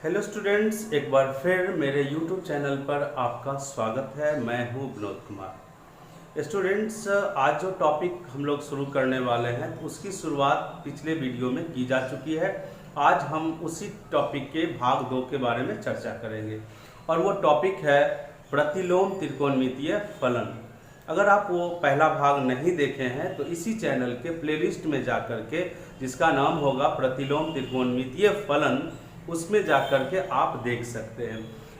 Hello students, एक बार फिर मेरे YouTube चैनल पर आपका स्वागत है। मैं हूं विनोद कुमार। स्टूडेंट्स, आज जो टॉपिक हम लोग शुरू करने वाले हैं उसकी शुरुआत पिछले वीडियो में की जा चुकी है। आज हम उसी टॉपिक के भाग 2 के बारे में चर्चा करेंगे और वो टॉपिक है प्रतिलोम त्रिकोणमितीय फलन। अगर आप वो पहला भाग नहीं देखे हैं तो इसी चैनल के प्लेलिस्ट में जा कर के, जिसका नाम होगा प्रतिलोम त्रिकोणमितीय फलन, उसमें जाकर के आप देख सकते हैं।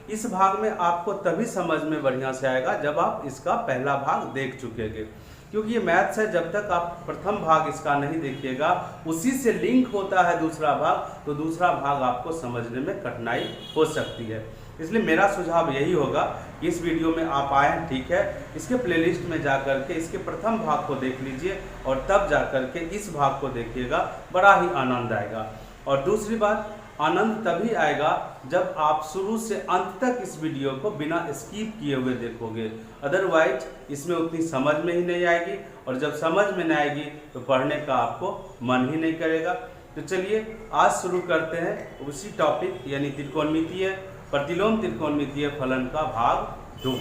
इस भाग में आपको तभी समझ में बढ़िया से आएगा जब आप इसका पहला भाग देख चुकेंगे, क्योंकि ये मैथ्स है। जब तक आप प्रथम भाग इसका नहीं देखिएगा, उसी से लिंक होता है दूसरा भाग, तो दूसरा भाग आपको समझने में कठिनाई हो सकती है। इसलिए मेरा सुझाव यही होगा कि इस वीडियो में आप आए, ठीक है, इसके प्लेलिस्ट में जाकर के इसके प्रथम भाग को देख लीजिए और तब जाकर के इस भाग को देखिएगा, बड़ा ही आनंद आएगा। और दूसरी बात, आनंद तभी आएगा जब आप शुरू से अंत तक इस वीडियो को बिना स्किप किए हुए देखोगे। अदरवाइज इसमें उतनी समझ में ही नहीं आएगी, और जब समझ में नहीं आएगी तो पढ़ने का आपको मन ही नहीं करेगा। तो चलिए आज शुरू करते हैं उसी टॉपिक, यानी त्रिकोणमितीय प्रतिलोम त्रिकोणमितीय फलन का भाग 2।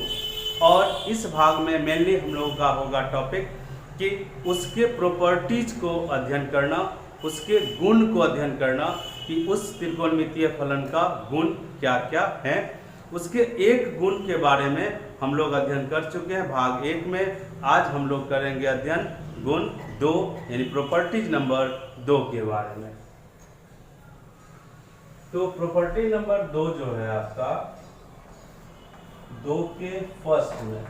और इस भाग में मेनली हम लोगों का होगा टॉपिक कि उसके प्रॉपर्टीज को अध्ययन करना, उसके गुण को अध्ययन करना कि उस त्रिकोणमितीय फलन का गुण क्या क्या है। उसके एक गुण के बारे में हम लोग अध्ययन कर चुके हैं भाग 1 में। आज हम लोग करेंगे अध्ययन गुण 2 यानी प्रॉपर्टीज नंबर 2 के बारे में। तो प्रॉपर्टी नंबर 2 जो है आपका 2 के फर्स्ट में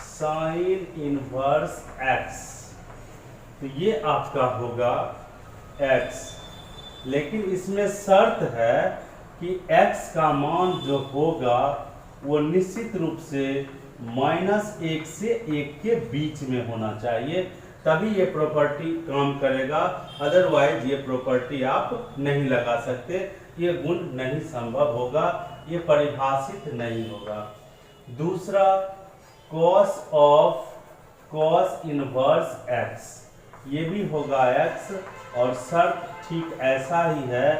साइन इनवर्स x, तो ये आपका होगा x, लेकिन इसमें शर्त है कि x का मान जो होगा वो निश्चित रूप से -1 से 1 के बीच में होना चाहिए, तभी ये प्रॉपर्टी काम करेगा। अदरवाइज ये प्रॉपर्टी आप नहीं लगा सकते, ये गुण नहीं संभव होगा, ये परिभाषित नहीं होगा। दूसरा, cos इनवर्स x, ये भी होगा x, और शर्त ठीक ऐसा ही है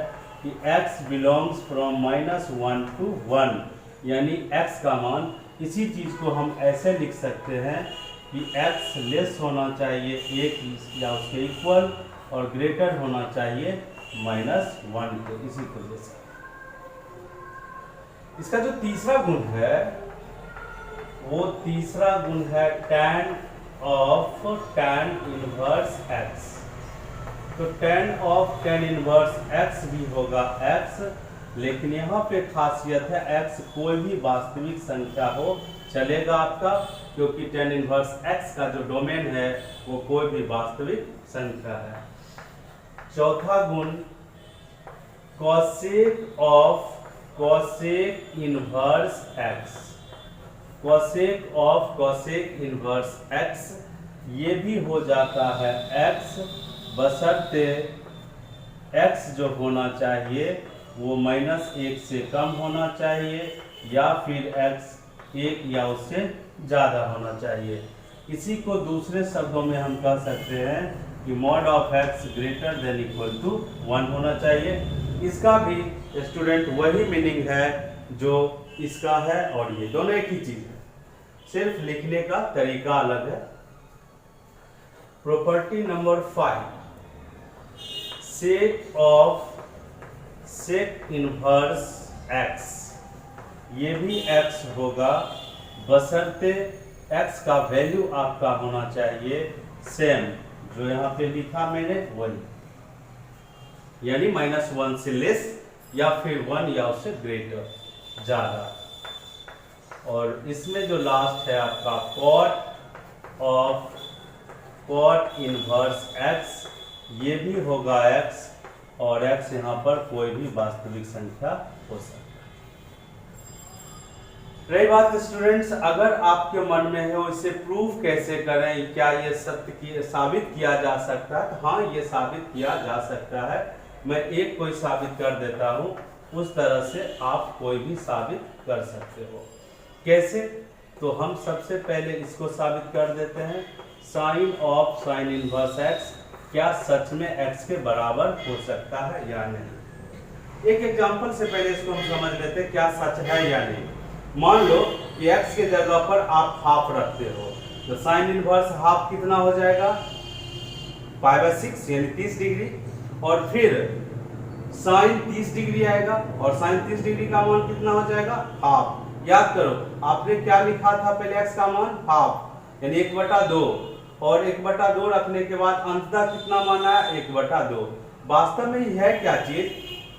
कि x बिलोंग्स फ्रॉम -1 to 1, यानी x का मान, इसी चीज को हम ऐसे लिख सकते हैं कि x लेस होना चाहिए 1 या उसके इक्वल और ग्रेटर होना चाहिए -1 के, इसी को ले सकते। इसका जो तीसरा गुण है वो तीसरा गुण है tan इनवर्स x। तो tan इनवर्स x भी होगा x, लेकिन यहाँ पे खासियत है x कोई भी वास्तविक संख्या हो चलेगा आपका, क्योंकि tan इनवर्स x का जो डोमेन है वो कोई भी वास्तविक संख्या है। चौथा गुण cosec inverse x, cosec inverse x, ये भी हो जाता है x, बशर्ते x जो होना चाहिए वो -1 से कम होना चाहिए या फिर x 1 या उससे ज़्यादा होना चाहिए। इसी को दूसरे शब्दों में हम कह सकते हैं कि mod of x greater than equal to 1 होना चाहिए। इसका भी स्टूडेंट वही मीनिंग है जो इसका है, और ये दोनों एक ही चीज है, सिर्फ लिखने का तरीका अलग है। Property number 5, sec inverse x, ये भी x होगा, बशर्ते x का वैल्यू आपका होना चाहिए सेम, जो यहाँ पे लिखा मैंने वही, यानी -1 से लेस या फिर 1 या उससे ग्रेटर, ज़्यादा। और इसमें जो लास्ट है आपका cot इनवर्स x, ये भी होगा x, और x यहाँ पर कोई भी वास्तविक संख्या हो सकता है। रही बात स्टूडेंट्स, अगर आपके मन में है इसे प्रूव कैसे करें, क्या ये सत्य साबित किया जा सकता है, तो हाँ, ये साबित किया जा सकता है। मैं एक कोई साबित कर देता हूँ, उस तरह से आप कोई भी साबित कर सकते हो। कैसे? तो हम सबसे पहले इसको साबित कर देते हैं। साइन इनवर्स x क्या सच में x के बराबर हो सकता है या नहीं। एक एग्जांपल से पहले इसको हम समझ लेते हैं क्या सच है या नहीं। मान लो कि x के जगह पर आप हाफ रखते हो, तो साइन इनवर्स हाफ कितना हो जाएगा, π/6 यानी 30 डिग्री, और फिर साइन 30 डिग्री आएगा, और साइन 30 डिग्री का मान कितना हो जाएगा, हाफ। याद करो आपने क्या लिखा था पहले, x का मान हाफ यानी 1/2, और 1/2 रखने के बाद अंततः कितना मान आया, 1/2। वास्तव में यह है क्या चीज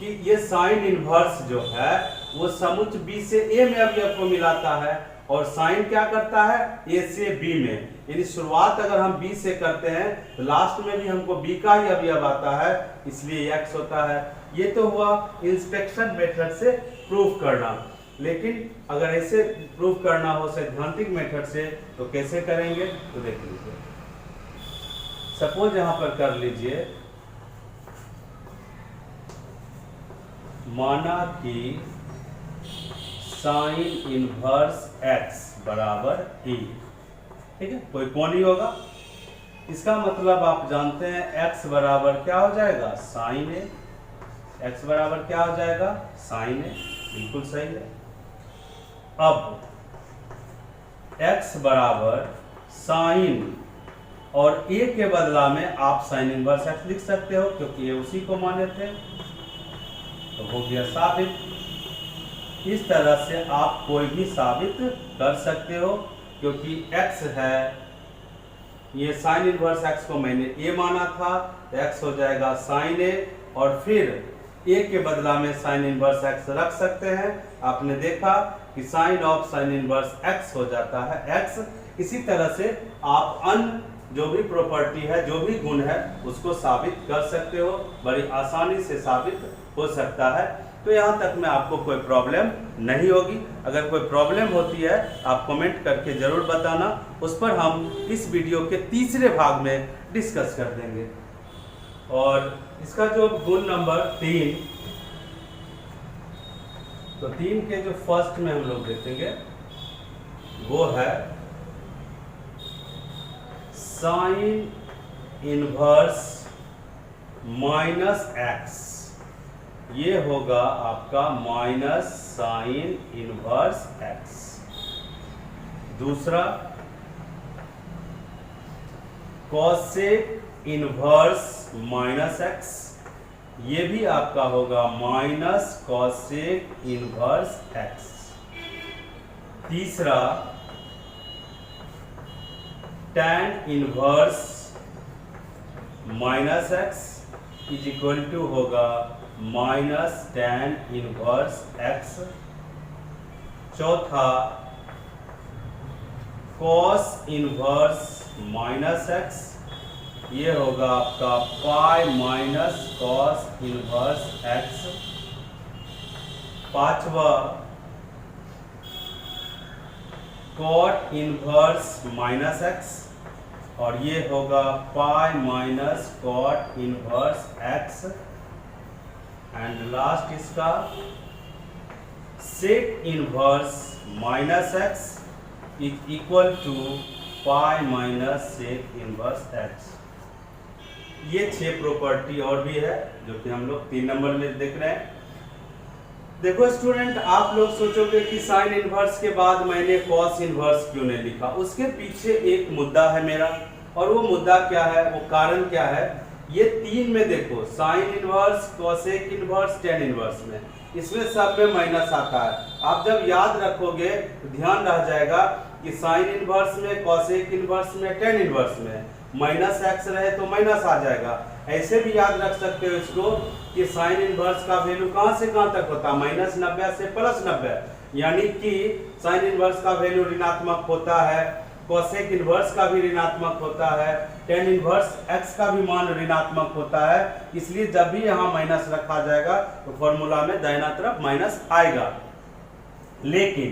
कि ये साइन इनवर्स जो है वो समुच्च b से a में अवयव को मिलाता है, और साइन क्या करता है, a से b में। यानी शुरुआत अगर हम b से करते हैं तो लास्ट में भी हमको b का ही अवयव आता है, इसलिए x होता है। ये तो हुआ इंस्पेक्शन मेथड से प्रूफ करना, लेकिन अगर ऐसे प्रूफ करना हो सैद्धांतिक मेथड से तो कैसे करेंगे, तो देख लीजिए। सपोज यहां पर कर लीजिए, माना कि साइन इनवर्स x बराबर e, ठीक है, कोई कोण ही होगा। इसका मतलब आप जानते हैं x बराबर क्या हो जाएगा, साइन a। x बराबर क्या हो जाएगा, साइन a, बिल्कुल सही है। अब x बराबर साइन, और a के बदला में आप साइन इनवर्स x लिख सकते हो क्योंकि ये उसी को माने थे, तो हो गया साबित। इस तरह से आप कोई भी साबित कर सकते हो, क्योंकि x है, ये साइन इनवर्स x को मैंने a माना था, तो x हो जाएगा साइन a, और फिर a के बदला में साइन इनवर्स x रख सकते हैं। आपने देखा कि sine of sine inverse x हो जाता है x। इसी तरह से आप अन्य जो भी प्रॉपर्टी है, जो भी गुण है, उसको साबित कर सकते हो, बड़ी आसानी से साबित हो सकता है। तो यहाँ तक में आपको कोई प्रॉब्लम नहीं होगी। अगर कोई प्रॉब्लम होती है आप कमेंट करके जरूर बताना, उस पर हम इस वीडियो के तीसरे भाग में डिस्कस कर देंगे। और इसका जो गुण नंबर 3, तो 3 के जो फर्स्ट में हम लोग देखेंगे वो है साइन इनवर्स -x। ये होगा आपका माइनस साइन इनवर्स x। दूसरा कॉसेक इनवर्स -x, ये भी आपका होगा माइनस कॉसेक इनवर्स x। तीसरा tan inverse -x is equal to होगा माइनस tan इनवर्स x। चौथा cos इनवर्स -x, ये होगा आपका pi minus cos inverse x। पांचवा cot इनवर्स -x, और ये होगा pi minus cot inverse x। And last इसका sec inverse -x is equal to pi minus sec inverse x। ये 6 प्रॉपर्टी और भी है जो कि हम लोग 3 नंबर में देख रहे हैं। देखो स्टूडेंट, आप लोग सोचोगे कि साइन इनवर्स के बाद मैंने कॉस इनवर्स क्यों नहीं लिखा। उसके पीछे एक मुद्दा है मेरा, और वो मुद्दा क्या है, वो कारण क्या है। ये 3 में देखो, sine inverse, cosec inverse, tan inverse में, इसमें सब में माइनस आता है। आप जब याद रखोगे तो ध्यान रह जाएगा कि साइन इनवर्स में, कॉसेक इनवर्स में, टेन इनवर्स में माइनस x रहे तो माइनस आ जाएगा। ऐसे भी याद रख सकते हो इसको कि साइन इनवर्स का वैल्यू कहां से कहां तक होता है, -90 से +90, यानी कि साइन इनवर्स का वैल्यू ऋणात्मक होता है, कॉसेक इनवर्स का भी ऋणात्मक होता है, टेन इनवर्स x का भी मान ऋणात्मक होता है। इसलिए जब भी यहाँ माइनस रखा जाएगा तो फॉर्मूला में दाहिना तरफ माइनस आएगा। लेकिन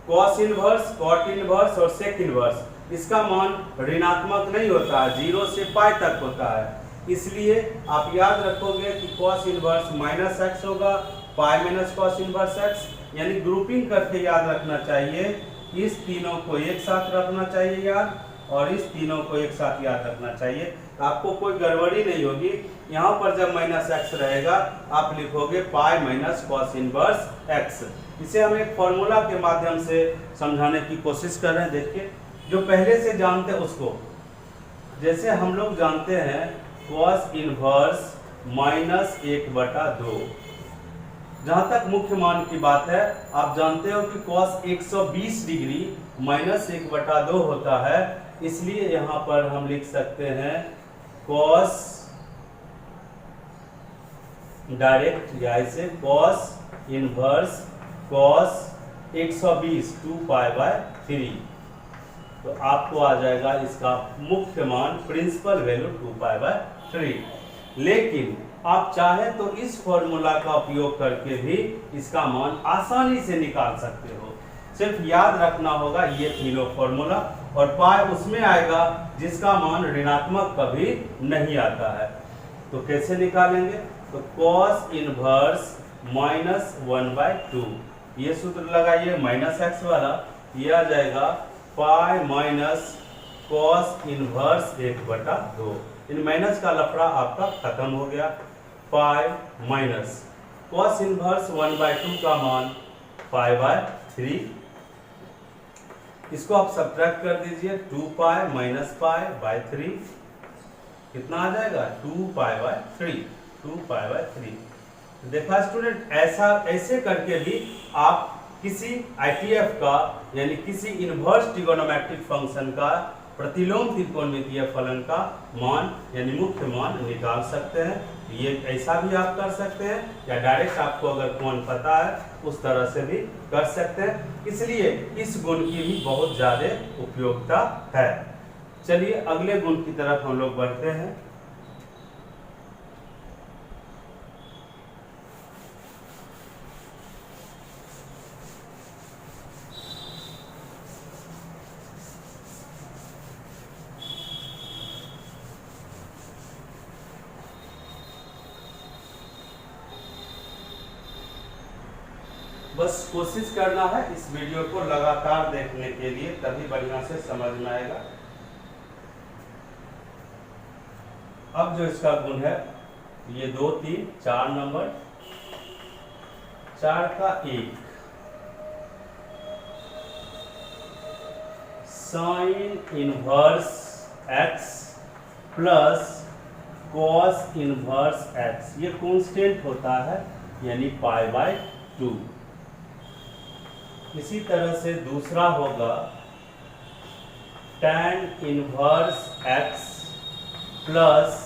कॉस इनवर्स, कॉट इनवर्स और सेक इनवर्स, इसका मान ऋणात्मक नहीं होता है, 0 से पाई तक होता है। इसलिए आप याद रखोगे कि कॉस इनवर्स -x होगा, pi minus cos inverse x, यानी ग्रुपिंग करके याद रखना चाहिए। इस तीनों को एक साथ रखना चाहिए याद, और इस तीनों को एक साथ याद रखना चाहिए। तो आपको कोई गड़बड़ी नहीं होगी। यहाँ पर जब माइनस एक्स रहेगा आप लिखोगे pi minus cos inverse x. इसे हम एक फॉर्मूला के माध्यम से समझाने की कोशिश कर रहे हैं। देखिए, जो पहले से जानते हैं उसको, जैसे हम लोग जानते हैं कॉस इनवर्स माइनस 1/2। जहाँ तक मुख्य मान की बात है, आप जानते हो कि कॉस 120 डिग्री माइनस 1/2 होता है, इसलिए यहाँ पर हम लिख सकते हैं कॉस डायरेक्ट, या इसे कॉस इनवर्स कॉस 120 2π/3। तो आपको आ जाएगा इसका मुख्य मान प्रिंसिपल वैल्यू 2π/3। लेकिन आप चाहें तो इस फॉर्मूला का उपयोग करके भी इसका मान आसानी से निकाल सकते हो। सिर्फ याद रखना होगा ये तीनों फॉर्मूला, और पाई उसमें आएगा जिसका मान ऋणात्मक कभी नहीं आता है। तो कैसे निकालेंगे? तो कॉस इनवर्स माइनस 1/2, ये सूत्र लगाइए माइनस एक्स वाला, ये आ जाएगा पाई माइनस कॉस इनवर्स 1/2। इन माइनस का लफड़ा आपका खत्म हो गया। पाई माइनस कॉस इनवर्स 1/2 का मान π/3। इसको आप सब्ट्रैक्ट कर दीजिए, 2π माइनस π/3 कितना आ जाएगा? 2π/3। देखा स्टूडेंट, ऐसे करके भी आप किसी ITF का यानी किसी इनवर्स ट्रिगोनोमेट्रिक फंक्शन का प्रतिलोम त्रिकोणमितीय फलन का मान यानी मुख्य मान निकाल सकते हैं। ये ऐसा भी आप कर सकते हैं, या डायरेक्ट आपको अगर मान पता है उस तरह से भी कर सकते हैं। इसलिए इस गुण की भी बहुत ज़्यादा उपयोगिता है। चलिए अगले गुण की तरफ हम लोग बढ़ते हैं। बस कोशिश करना है इस वीडियो को लगातार देखने के लिए, तभी बढ़िया से समझ में आएगा। अब जो इसका गुण है, ये 2 3 4 नंबर, 4 का 1 sine inverse x plus cos inverse x, ये कांस्टेंट होता है यानी π/2। इसी तरह से दूसरा होगा tan inverse x plus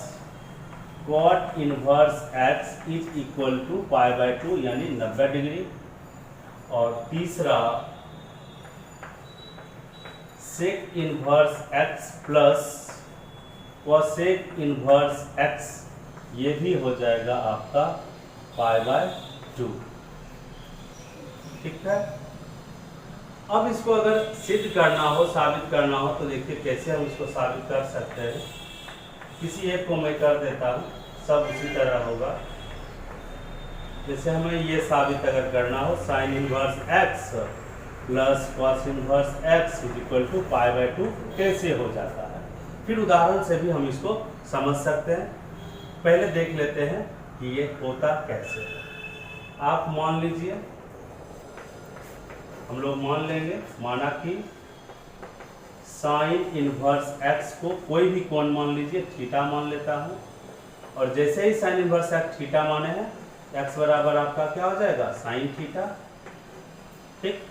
cot inverse x is equal to π/2 यानी 90 डिग्री। और तीसरा sec inverse x plus cosec inverse x, ये भी हो जाएगा आपका π/2। ठीक है। अब इसको अगर सिद्ध करना हो, साबित करना हो, तो देखिए कैसे हम इसको साबित कर सकते हैं। किसी एक को मैं कर देता हूँ, सब उसी तरह होगा। जैसे हमें ये साबित अगर करना हो, sine inverse x plus cos inverse x is equal to π/2 कैसे हो जाता है, फिर उदाहरण से भी हम इसको समझ सकते हैं। पहले देख लेते हैं कि ये होता कैसे। आप मान लीजिए, हम लोग मान लेंगे, माना कि साइन इनवर्स x को कोई भी कोण मान लीजिए, थीटा मान लेता हूँ। और जैसे ही साइन इनवर्स x थीटा माने हैं, x बराबर आपका क्या हो जाएगा? Sine theta. ठीक।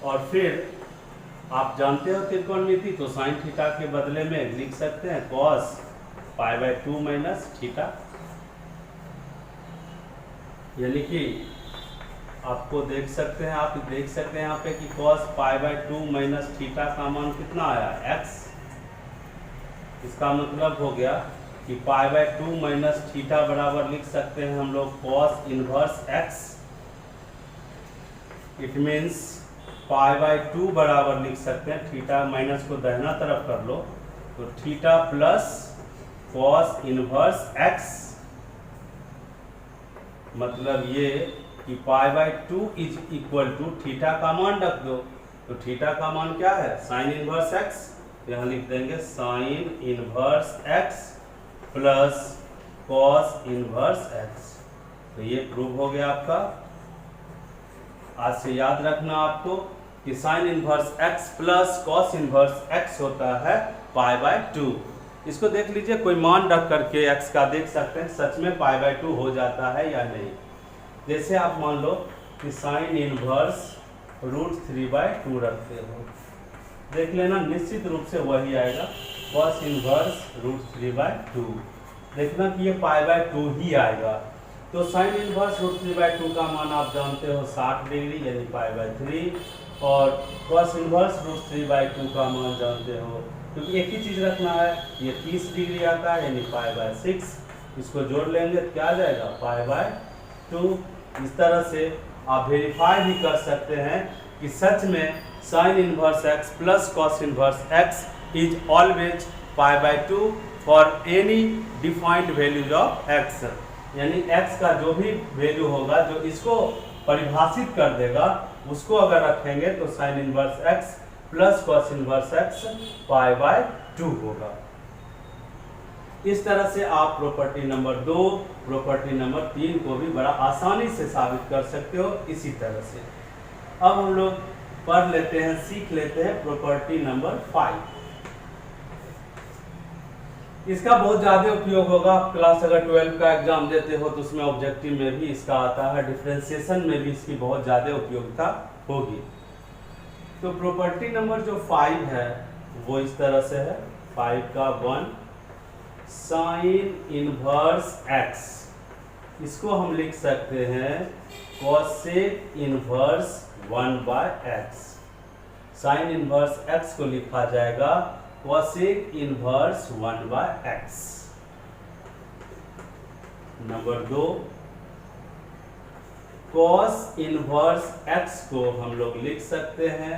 और फिर आप जानते हो त्रिकोणमिति, तो साइन थीटा के बदले में लिख सकते हैं कॉस π/2 माइनस थीटा, यानी कि आपको देख सकते हैं, आप देख सकते हैं यहाँ पे कि cos π/2 माइनस थीटा का मान कितना आया? x। इसका मतलब हो गया कि π/2 माइनस थीटा बराबर लिख सकते हैं हम लोग cos inverse x। It means π/2 बराबर लिख सकते हैं, थीटा माइनस को दाहिना तरफ कर लो तो theta plus cos inverse x। मतलब ये कि π/2 इज इक्वल टू थीटा का मान रख दो, तो थीटा का मान क्या है? Sign inverse x। तो यहाँ लिख देंगे sine inverse x plus cos inverse x. तो ये प्रूव हो गया आपका। आज से याद रखना आपको कि sine inverse x plus cos inverse x होता है पाई बाय 2। इसको देख लीजिए, कोई मान रख करके एक्स का देख सकते हैं सच में पाई बाय 2 हो जाता है या नहीं। जैसे आप मान लो कि साइन इनवर्स √3/2 रखते हो, देख लेना निश्चित रूप से वही आएगा कॉस इनवर्स √3/2। देखना कि ये पाई बाय 2 ही आएगा। तो साइन इनवर्स √3/2 का मान आप जानते हो 60 डिग्री यानी पाई बाय 3, और कॉस इनवर्स √3/2 का मान जानते हो, क्योंकि एक ही चीज़ रखना है, ये 30 डिग्री आता है यानी पाई बाय 6। इसको जोड़ लेंगे तो क्या आ जाएगा पाई बाय 2। इस तरह से आप वेरीफाई भी कर सकते हैं कि सच में sine inverse x plus cos inverse x is always pi by 2 for any defined values of x. यानी एक्स का जो भी वैल्यू होगा जो इसको परिभाषित कर देगा उसको अगर रखेंगे तो sine inverse x plus cos inverse x pi by 2 होगा। इस तरह से आप प्रॉपर्टी नंबर 2, प्रॉपर्टी नंबर 3 को भी बड़ा आसानी से साबित कर सकते हो इसी तरह से। अब हम लोग पढ़ लेते हैं, सीख लेते हैं प्रॉपर्टी नंबर 5। इसका बहुत ज़्यादा उपयोग होगा। क्लास अगर 12 का एग्जाम देते हो तो उसमें ऑब्जेक्टिव में भी इसका आता है, डिफरेंशिएशन में भी इसकी बहुत ज़्यादा उपयोगिता होगी। तो प्रॉपर्टी नंबर जो 5 है वो इस तरह से है। 5 का 1 साइन इनवर्स एक्स, इसको हम लिख सकते हैं cosec inverse 1/x। Sine inverse x को लिखा जाएगा cosec inverse 1/x। Number 2 cos inverse x को हम लोग लिख सकते हैं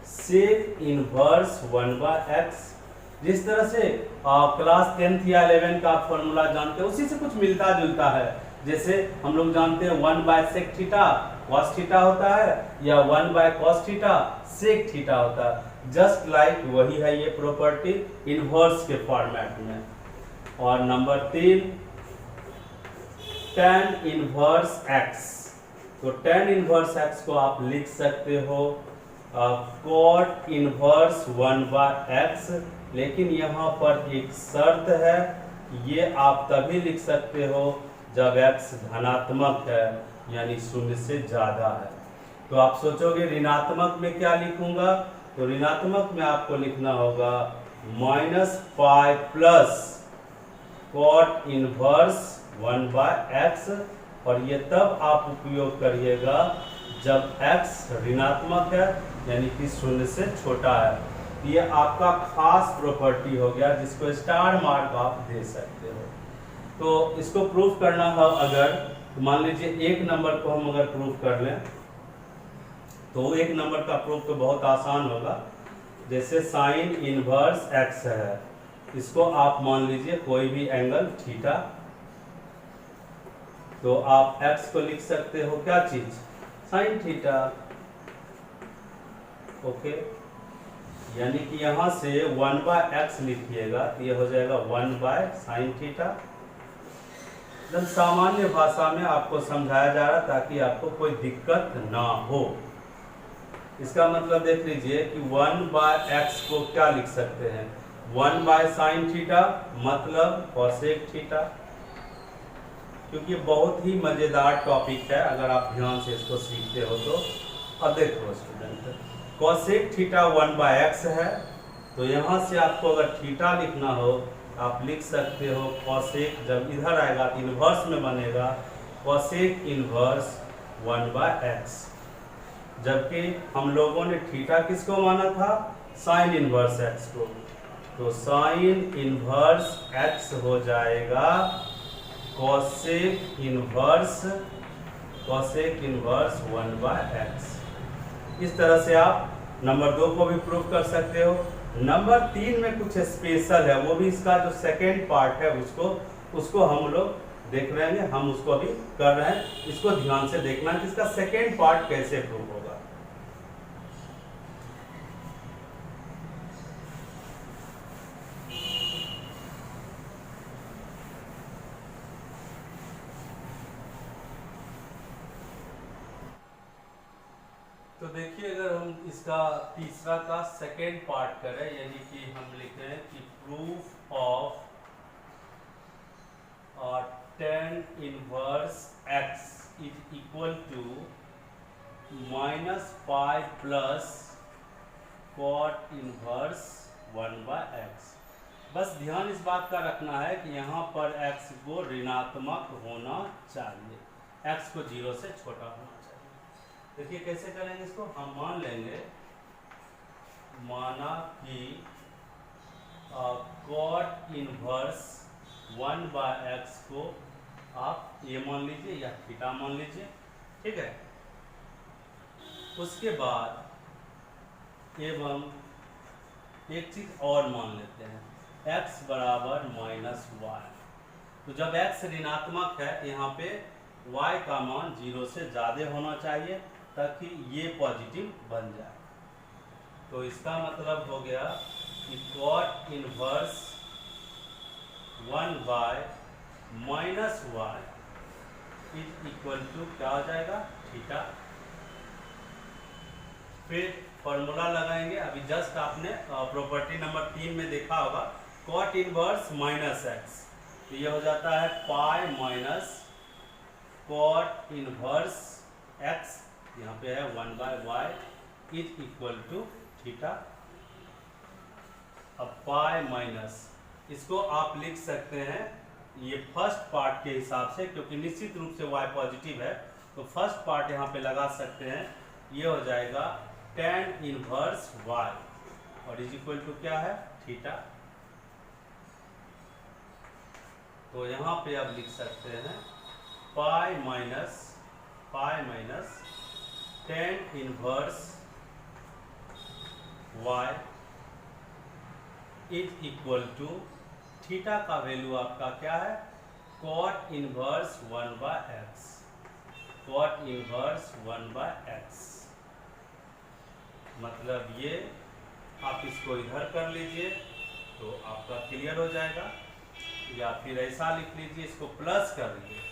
सेक इनवर्स 1/x। जिस तरह से क्लास 10th या 11 का फॉर्मूला जानते हैं उसी से कुछ मिलता जुलता है। जैसे हम लोग जानते हैं 1/sec थीटा cos थीटा होता है या 1/cos थीटा sec थीटा होता है। जस्ट लाइक वही है ये प्रॉपर्टी इनवर्स के फॉर्मेट में। और नंबर 3 tan इनवर्स x। तो tan इनवर्स x को आप लिख सकते हो cot इनवर्स 1/x। लेकिन यहाँ पर एक शर्त है, ये आप तभी लिख सकते हो जब x धनात्मक है यानी 0 से ज़्यादा है। तो आप सोचोगे ऋणात्मक में क्या लिखूंगा, तो ऋणात्मक में आपको लिखना होगा -पाई प्लस cot इनवर्स 1/x। और ये तब आप उपयोग करिएगा जब x ऋणात्मक है यानी कि 0 से छोटा है। ये आपका खास प्रॉपर्टी हो गया जिसको स्टार मार्क आप दे सकते हो। तो इसको प्रूफ करना है अगर, तो मान लीजिए एक नंबर को हम अगर प्रूफ कर लें तो एक नंबर का प्रूफ तो बहुत आसान होगा। जैसे साइन इनवर्स एक्स है, इसको आप मान लीजिए कोई भी एंगल थीटा, तो आप x को लिख सकते हो क्या चीज साइन थीटा। ओके, यानी कि यहाँ से 1/x लिखिएगा तो ये हो जाएगा 1/sin थीटा। एकदम सामान्य भाषा में आपको समझाया जा रहा ताकि आपको कोई दिक्कत ना हो। इसका मतलब देख लीजिए कि 1/x को क्या लिख सकते हैं 1/sin थीटा मतलब cosec थीटा। क्योंकि बहुत ही मज़ेदार टॉपिक है अगर आप ध्यान से इसको सीखते हो तो। अब देखो स्टूडेंट, cosec थीटा 1/x है, तो यहाँ से आपको अगर थीटा लिखना हो आप लिख सकते हो cosec, जब इधर आएगा तो इन्वर्स में बनेगा cosec इन्वर्स 1/x। जबकि हम लोगों ने थीटा किसको माना था साइन इन्वर्स x को, तो साइन इन्वर्स x हो जाएगा cosec इन्वर्स 1/x। इस तरह से आप नंबर 2 को भी प्रूव कर सकते हो। नंबर 3 में कुछ स्पेशल है, वो भी इसका जो सेकेंड पार्ट है उसको हम लोग देख रहे हैं, हम उसको अभी कर रहे हैं। इसको ध्यान से देखना कि इसका सेकेंड पार्ट कैसे प्रूव होगा। देखिए, अगर हम इसका तीसरा का सेकेंड पार्ट करें, यानी कि हम लिखें कि proof of tan inverse x is equal to -pi plus cot inverse 1/x। बस ध्यान इस बात का रखना है कि यहाँ पर x को ऋणात्मक होना चाहिए, x को 0 से छोटा होना चाहिए। देखिए कैसे करेंगे इसको, हम मान लेंगे, माना कि cot इनवर्स 1/x को आप ये मान लीजिए या थीटा मान लीजिए, ठीक है। उसके बाद एवं एक चीज और मान लेते हैं, x बराबर -y। तो जब x ऋणात्मक है, यहाँ पे y का मान 0 से ज़्यादा होना चाहिए ताकि ये पॉजिटिव बन जाए। तो इसका मतलब हो गया कि cot inverse 1/-y is equal to क्या हो जाएगा, थीटा। फिर फॉर्मूला लगाएंगे, अभी जस्ट आपने प्रॉपर्टी नंबर 3 में देखा होगा, cot इनवर्स -x, तो ये हो जाता है पाई माइनस cot इनवर्स x, यहाँ पे है 1/y is equal to theta. अब पाई माइनस, इसको आप लिख सकते हैं ये फर्स्ट पार्ट के हिसाब से, क्योंकि निश्चित रूप से y पॉजिटिव है, तो फर्स्ट पार्ट यहाँ पे लगा सकते हैं, ये हो जाएगा tan इनवर्स y और इज इक्वल टू क्या है, थीटा। तो यहाँ पे आप लिख सकते हैं pi minus tan inverse y is equal to theta का वैल्यू आपका क्या है, cot inverse 1/x, cot inverse 1/x। मतलब ये आप इसको इधर कर लीजिए तो आपका क्लियर हो जाएगा, या फिर ऐसा लिख लीजिए, इसको प्लस कर लीजिए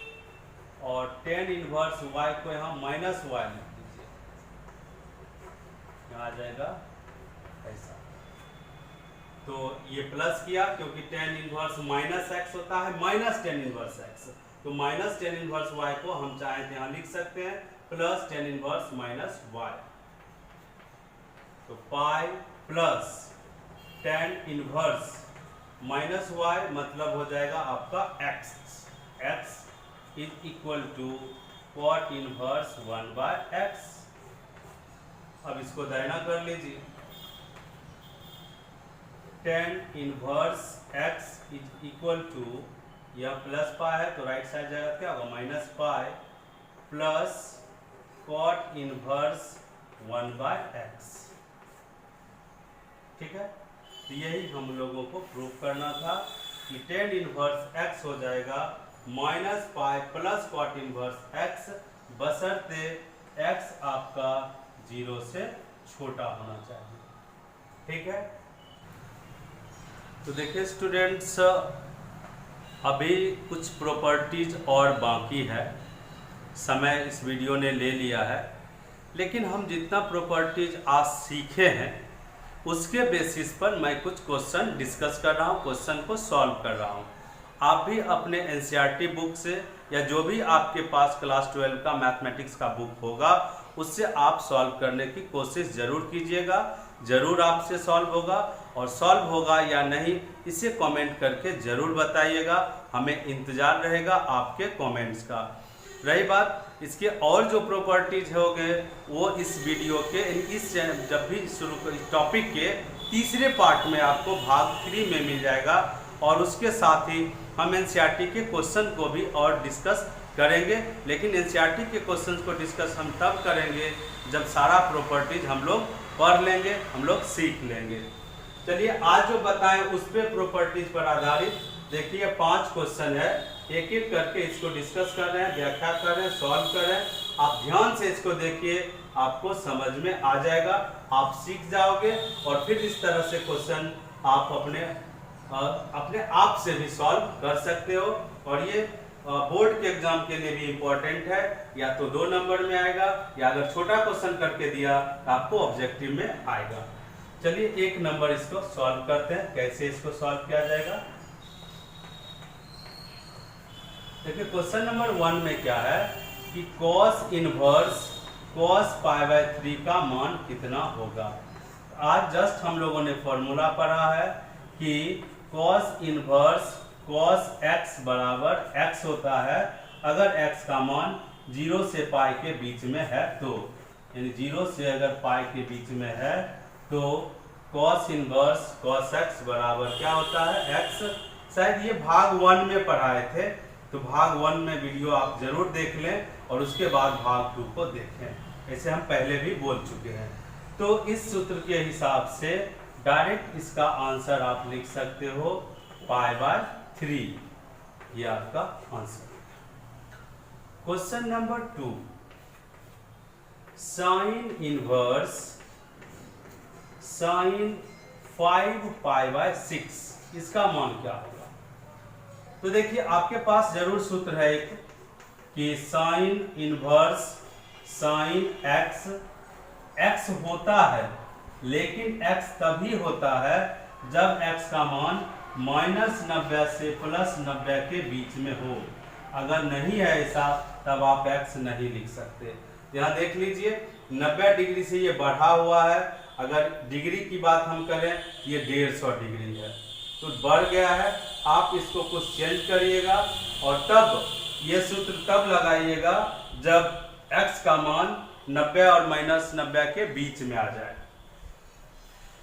और tan इनवर्स y को यहाँ -y लिख दीजिए, यहाँ आ जाएगा ऐसा। तो ये प्लस किया क्योंकि tan इनवर्स -x होता है, -tan इनवर्स x, तो -tan इनवर्स y को हम चाहें तो यहाँ लिख सकते हैं प्लस tan इनवर्स -y। तो pi plus tan inverse -y मतलब हो जाएगा आपका x is equal to cot inverse 1/x। अब इसको दाहिना कर लीजिए, tan inverse x is equal to, यह प्लस पाई है तो राइट साइड जाएगा क्या होगा, -पाई प्लस cot इनवर्स 1/x, ठीक है। तो यही हम लोगों को प्रूव करना था कि tan इनवर्स x हो जाएगा -पाई प्लस cot इनवर्स x, बशर्ते x आपका 0 से छोटा होना चाहिए, ठीक है। तो देखिए स्टूडेंट्स, अभी कुछ प्रॉपर्टीज और बाकी है, समय इस वीडियो ने ले लिया है, लेकिन हम जितना प्रॉपर्टीज आज सीखे हैं उसके बेसिस पर मैं कुछ क्वेश्चन डिस्कस कर रहा हूँ, क्वेश्चन को सॉल्व कर रहा हूँ। आप भी अपने एनसीईआरटी बुक से या जो भी आपके पास क्लास 12 का मैथमेटिक्स का बुक होगा उससे आप सॉल्व करने की कोशिश ज़रूर कीजिएगा, ज़रूर आपसे सॉल्व होगा, और सॉल्व होगा या नहीं इसे कमेंट करके ज़रूर बताइएगा, हमें इंतज़ार रहेगा आपके कमेंट्स का। रही बात इसके और जो प्रॉपर्टीज होंगे वो इस वीडियो के इस जब भी शुरू टॉपिक के तीसरे पार्ट में आपको भाग 3 में मिल जाएगा, और उसके साथ ही हम एनसीईआरटी के क्वेश्चन को भी और डिस्कस करेंगे। लेकिन एनसीईआरटी के क्वेश्चन को डिस्कस हम तब करेंगे जब सारा प्रॉपर्टीज हम लोग पढ़ लेंगे, हम लोग सीख लेंगे। चलिए आज जो बताएं उस पे प्रॉपर्टीज पर आधारित देखिए 5 क्वेश्चन है, एक एक करके इसको डिस्कस कर रहे हैं, व्याख्या कर रहे हैं, सॉल्व कर रहे हैं। आप ध्यान से इसको देखिए, आपको समझ में आ जाएगा, आप सीख जाओगे, और फिर इस तरह से क्वेश्चन आप अपने आप से भी सॉल्व कर सकते हो। और ये बोर्ड के एग्जाम के लिए भी इम्पोर्टेंट है, या तो 2 नंबर में आएगा, या अगर छोटा क्वेश्चन करके दिया तो आपको ऑब्जेक्टिव में आएगा। चलिए 1 नंबर इसको सॉल्व करते हैं। कैसे इसको सॉल्व किया जाएगा, देखिए क्वेश्चन नंबर 1 में क्या है कि cos इनवर्स cos π/3 का मान कितना होगा। आज जस्ट हम लोगों ने फॉर्मूला पढ़ा है कि cos इनवर्स cos x बराबर x होता है अगर x का मान 0 से पाई के बीच में है तो, यानी 0 से अगर पाई के बीच में है तो cos इनवर्स cos x बराबर क्या होता है x। शायद ये भाग 1 में पढ़ाए थे, तो भाग 1 में वीडियो आप जरूर देख लें और उसके बाद भाग 2 को देखें, ऐसे हम पहले भी बोल चुके हैं। तो इस सूत्र के हिसाब से डायरेक्ट इसका आंसर आप लिख सकते हो π/3, ये आपका answer. Question number 2, sine inverse sine 5π/6 इसका मान क्या होगा। तो देखिए आपके पास जरूर सूत्र है एक कि साइन इनवर्स साइन x होता है, लेकिन x तभी होता है जब x का मान -90 से +90 के बीच में हो। अगर नहीं है ऐसा तब आप x नहीं लिख सकते। यहाँ देख लीजिए 90 डिग्री से ये बढ़ा हुआ है, अगर डिग्री की बात हम करें ये 150 डिग्री है, तो बढ़ गया है। आप इसको कुछ चेंज करिएगा और तब ये सूत्र तब लगाइएगा जब x का मान 90 और -90 के बीच में आ जाए।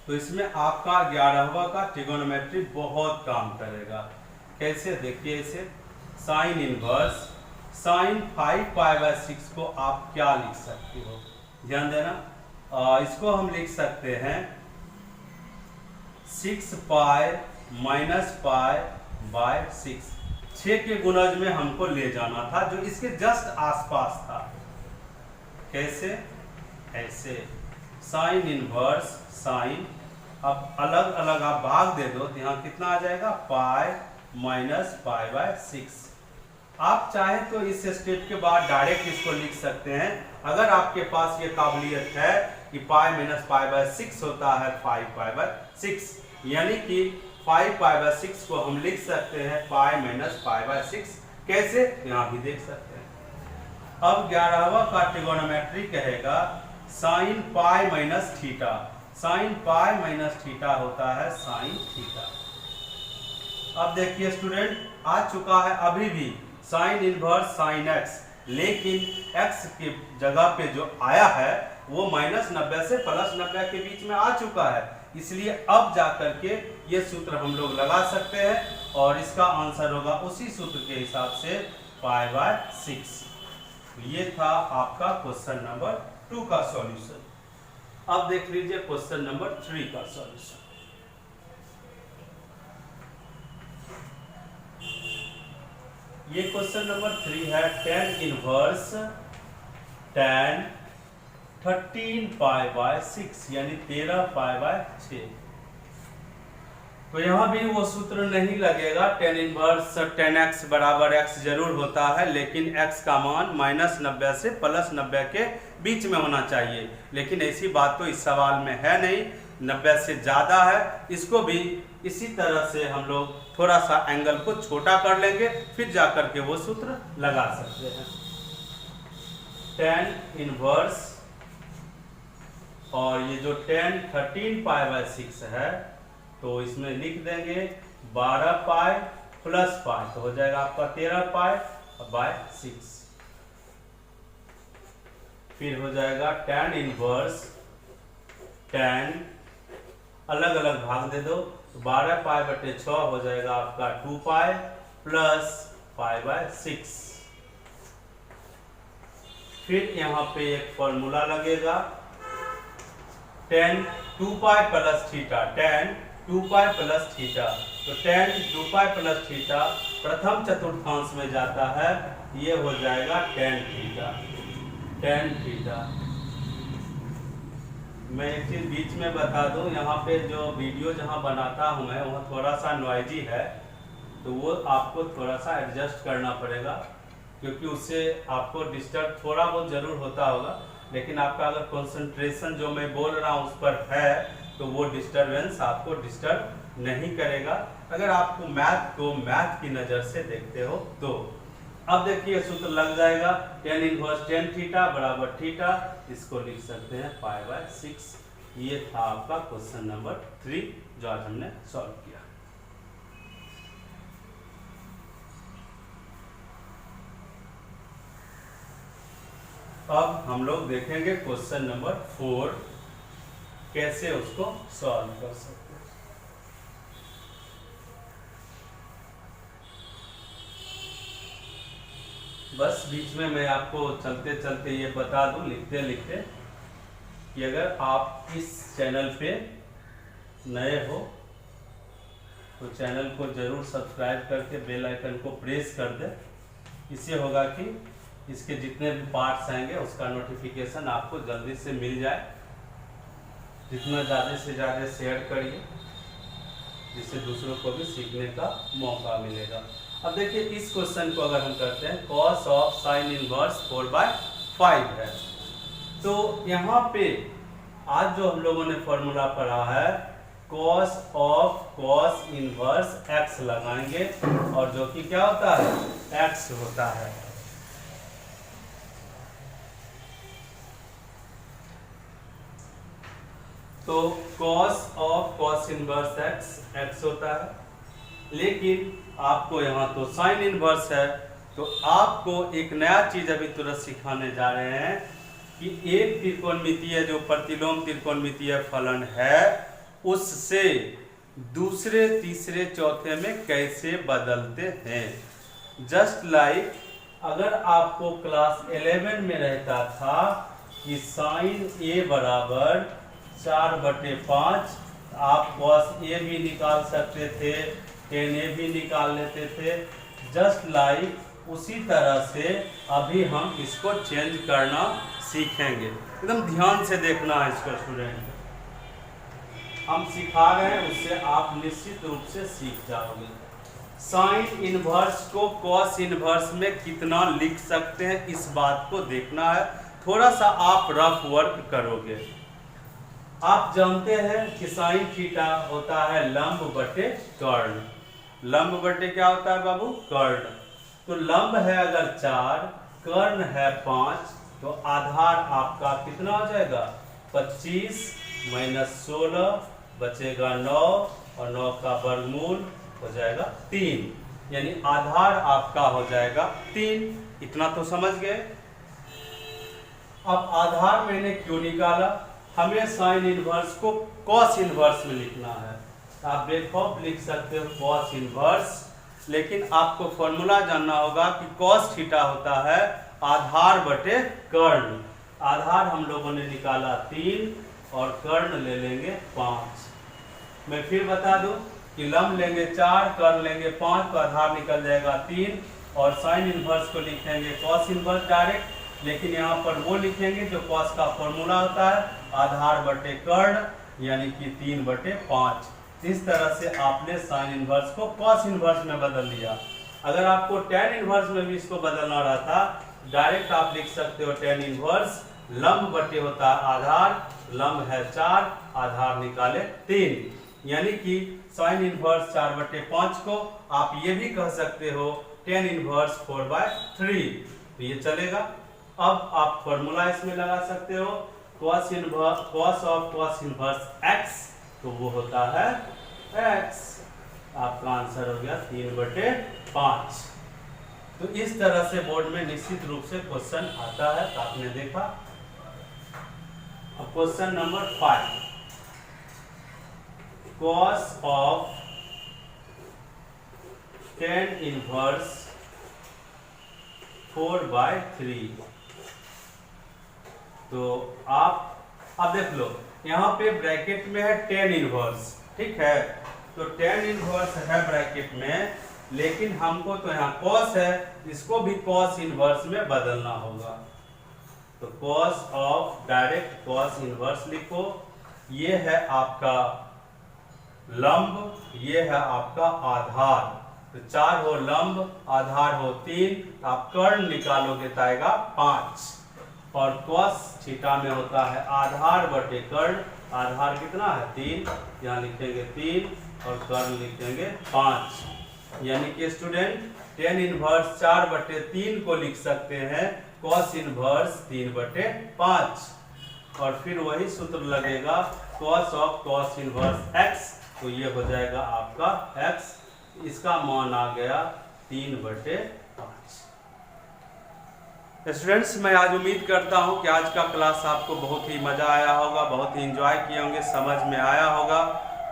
तो इसमें आपका 11वां का ट्रिगोनोमेट्री बहुत काम करेगा। कैसे, देखिए इसे साइन इनवर्स साइन 5π/6 को आप क्या लिख सकते हो, ध्यान देना। इसको हम लिख सकते हैं 6π - π/6। 6 के गुणज में हमको ले जाना था जो इसके जस्ट आसपास था। कैसे, ऐसे साइन इनवर्स साइन, अब अलग अलग आप भाग दे दो तो यहाँ कितना आ जाएगा π - π/6। आप चाहे तो इस स्टेप के बाद डायरेक्ट इसको लिख सकते हैं। अगर आपके पास ये काबिलियत है कि π - π/6 होता है 5π/6, यानी कि 5π/6 को हम लिख सकते हैं π - π/6। कैसे, यहाँ भी देख सकते हैं। अब 11वां का ट्रिगोनोमेट्री कहेगा साइन π - थीटा। साइन π - थीटा होता है साइन थीटा। अब देखिए स्टूडेंट, आ चुका है अभी भी साइन इनवर्स साइन x, लेकिन x के जगह पे जो आया है वो -90 से +90 के बीच में आ चुका है, इसलिए अब जाकर के ये सूत्र हम लोग लगा सकते हैं और इसका आंसर होगा उसी सूत्र के हिसाब से π/6। ये था आपका क्वेश्चन नंबर 2 का सॉल्यूशन। अब देख लीजिए क्वेश्चन नंबर 3 का सॉल्यूशन। ये क्वेश्चन नंबर 3 है tan इनवर्स tan 13π/6 यानी 13π/6। तो यहाँ भी वो सूत्र नहीं लगेगा। tan इनवर्स tan x बराबर x जरूर होता है, लेकिन x का मान -90 से +90 के बीच में होना चाहिए, लेकिन ऐसी बात तो इस सवाल में है नहीं, 90 से ज़्यादा है। इसको भी इसी तरह से हम लोग थोड़ा सा एंगल को छोटा कर लेंगे, फिर जाकर के वो सूत्र लगा सकते हैं। tan इनवर्स और ये जो tan 13π/6 है तो इसमें लिख देंगे 12π + π, तो हो जाएगा आपका 13π/6। फिर हो जाएगा tan इनवर्स tan, अलग अलग भाग दे दो, तो 12π/6 हो जाएगा आपका 2π + π/6। फिर यहाँ पे एक फॉर्मूला लगेगा tan 2π + थीटा, tan 2π + थीटा, तो tan 2π + थीटा प्रथम चतुर्थांश में जाता है, ये हो जाएगा tan थीटा। tan थीटा मैं एक चीज बीच में बता दूं, यहाँ पे जो वीडियो जहाँ बनाता हूँ मैं वहाँ थोड़ा सा नॉइजी है, तो वो आपको थोड़ा सा एडजस्ट करना पड़ेगा, क्योंकि उससे आपको डिस्टर्ब थोड़ा बहुत ज़रूर होता होगा, लेकिन आपका अगर कंसंट्रेशन जो मैं बोल रहा हूँ उस पर है तो वो डिस्टरबेंस आपको डिस्टर्ब नहीं करेगा, अगर आपको मैथ को मैथ की नज़र से देखते हो तो। अब देखिए सूत्र लग जाएगा, tan इनवर्स tan थीटा बराबर थीटा, इसको लिख सकते हैं π/6। ये था आपका क्वेश्चन नंबर 3 जो आज हमने सॉल्व किया। अब हम लोग देखेंगे क्वेश्चन नंबर 4 कैसे उसको सॉल्व कर सकते हैं। बस बीच में मैं आपको चलते चलते ये बता दूं, लिखते लिखते, कि अगर आप इस चैनल पे नए हो तो चैनल को जरूर सब्सक्राइब करके बेल आइकन को प्रेस कर दें। इससे होगा कि इसके जितने भी पार्ट्स आएंगे उसका नोटिफिकेशन आपको जल्दी से मिल जाए। जितना ज़्यादा से ज़्यादा शेयर करिए, जिससे दूसरों को भी सीखने का मौका मिलेगा। अब देखिए इस क्वेश्चन को अगर हम करते हैं, cos ऑफ साइन इनवर्स 4/5 है, तो यहाँ पे आज जो हम लोगों ने फॉर्मूला पढ़ा है cos of cos inverse x लगाएंगे, और जो कि क्या होता है x होता है। तो cos of cos inverse x होता है, लेकिन आपको यहाँ तो साइन इनवर्स है, तो आपको एक नया चीज अभी तुरंत सिखाने जा रहे हैं कि एक त्रिकोणमितीय जो प्रतिलोम त्रिकोणमितीय फलन है उससे दूसरे तीसरे चौथे में कैसे बदलते हैं। जस्ट लाइक अगर आपको क्लास 11 में रहता था कि साइन ए बराबर 4/5, आप cos ए भी निकाल सकते थे, tan ए भी निकाल लेते थे। जस्ट लाइक उसी तरह से अभी हम इसको चेंज करना सीखेंगे। एकदम ध्यान से देखना है इसको स्टूडेंट, हम सिखा रहे हैं उससे आप निश्चित रूप से सीख जाओगे। साइन इनवर्स को कॉस इनवर्स में कितना लिख सकते हैं इस बात को देखना है। थोड़ा सा आप रफ वर्क करोगे। आप जानते हैं कि साइन थीटा होता है लंब बटे कर्ण। लंब बटे क्या होता है बाबू? कर्ण। तो लंब है अगर 4, कर्ण है 5, तो आधार आपका कितना हो जाएगा? 25 - 16 बचेगा 9, और 9 का वर्गमूल हो जाएगा 3, यानी आधार आपका हो जाएगा 3। इतना तो समझ गए। अब आधार मैंने क्यों निकाला? हमें साइन इनवर्स को कॉस इनवर्स में लिखना है। आप बेखौफ लिख सकते हो कॉस इनवर्स, लेकिन आपको फॉर्मूला जानना होगा कि कॉस थीटा होता है आधार बटे कर्ण। आधार हम लोगों ने निकाला 3 और कर्ण ले लेंगे 5। मैं फिर बता दूं कि लंब लेंगे 4, कर्ण लेंगे 5, तो आधार निकल जाएगा 3, और साइन इनवर्स को लिखेंगे कॉस इनवर्स डायरेक्ट, लेकिन यहाँ पर वो लिखेंगे जो कॉस का फॉर्मूला होता है आधार बटे कर्ण, यानी कि 3/5। इस तरह से आपने साइन इनवर्स को कॉस इनवर्स में बदल दिया। अगर आपको टैन इनवर्स में भी इसको बदलना रहता, डायरेक्ट आप लिख सकते हो टैन इनवर्स लंब बटे होता है आधार, लंब है 4, आधार निकाले 3, यानी कि साइन इनवर्स 4/5 को आप ये भी कह सकते हो टैन इनवर्स 4/3, तो ये चलेगा। अब आप फॉर्मूला इसमें लगा सकते हो cos of cos inverse x, तो वो होता है x। आपका आंसर हो गया 3/5। तो इस तरह से बोर्ड में निश्चित रूप से क्वेश्चन आता है, तो आपने देखा। अब question number 5, cos of tan inverse 4/3। तो आप अब देख लो, यहाँ पे ब्रैकेट में है tan इनवर्स, ठीक है, तो tan इनवर्स है ब्रैकेट में, लेकिन हमको तो यहाँ cos है, इसको भी cos इनवर्स में बदलना होगा। तो cos of direct cos inverse लिखो। ये है आपका लंब, ये है आपका आधार, तो 4 हो लंब, आधार हो 3, तो आप कर्ण निकालोगे तो आएगा 5। और cos थीटा में होता है आधार बटे कर्ण। आधार कितना है 3, यहाँ लिखेंगे 3 और कर्ण लिखेंगे 5। यानी कि स्टूडेंट tan इनवर्स 4/3 को लिख सकते हैं cos इनवर्स 3/5। और फिर वही सूत्र लगेगा cos of cos inverse x, तो ये हो जाएगा आपका x। इसका मान आ गया 3/5। स्टूडेंट्स, मैं आज उम्मीद करता हूं कि आज का क्लास आपको बहुत ही मज़ा आया होगा, बहुत ही एंजॉय किए होंगे, समझ में आया होगा।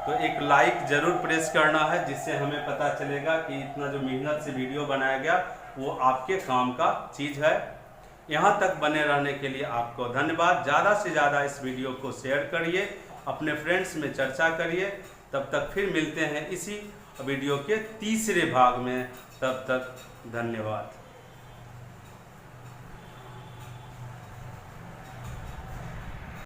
तो एक लाइक ज़रूर प्रेस करना है, जिससे हमें पता चलेगा कि इतना जो मेहनत से वीडियो बनाया गया वो आपके काम का चीज़ है। यहाँ तक बने रहने के लिए आपको धन्यवाद। ज़्यादा से ज़्यादा इस वीडियो को शेयर करिए, अपने फ्रेंड्स में चर्चा करिए। तब तक फिर मिलते हैं इसी वीडियो के तीसरे भाग में। तब तक धन्यवाद।